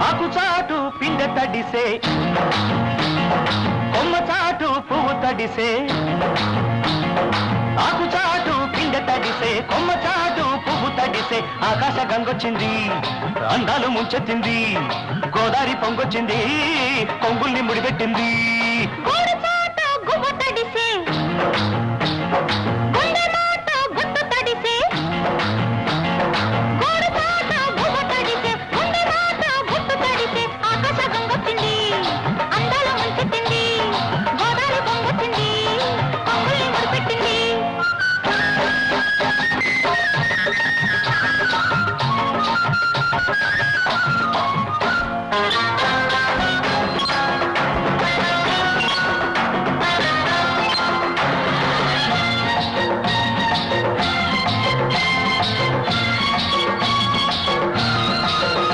ఆకు చాటు పిందె తడిసే కొమ్మ చాటు పువ్వు తడిసే ఆకు చాటు పిందె తడిసే కొమ్మ చాటు పువ్వు తడిసే ఆకాశ గంగొచ్చింది అందాలు ముంచెత్తింది గోదావరి పొంగొచ్చింది కొంగుల్ని ముడిపెట్టింది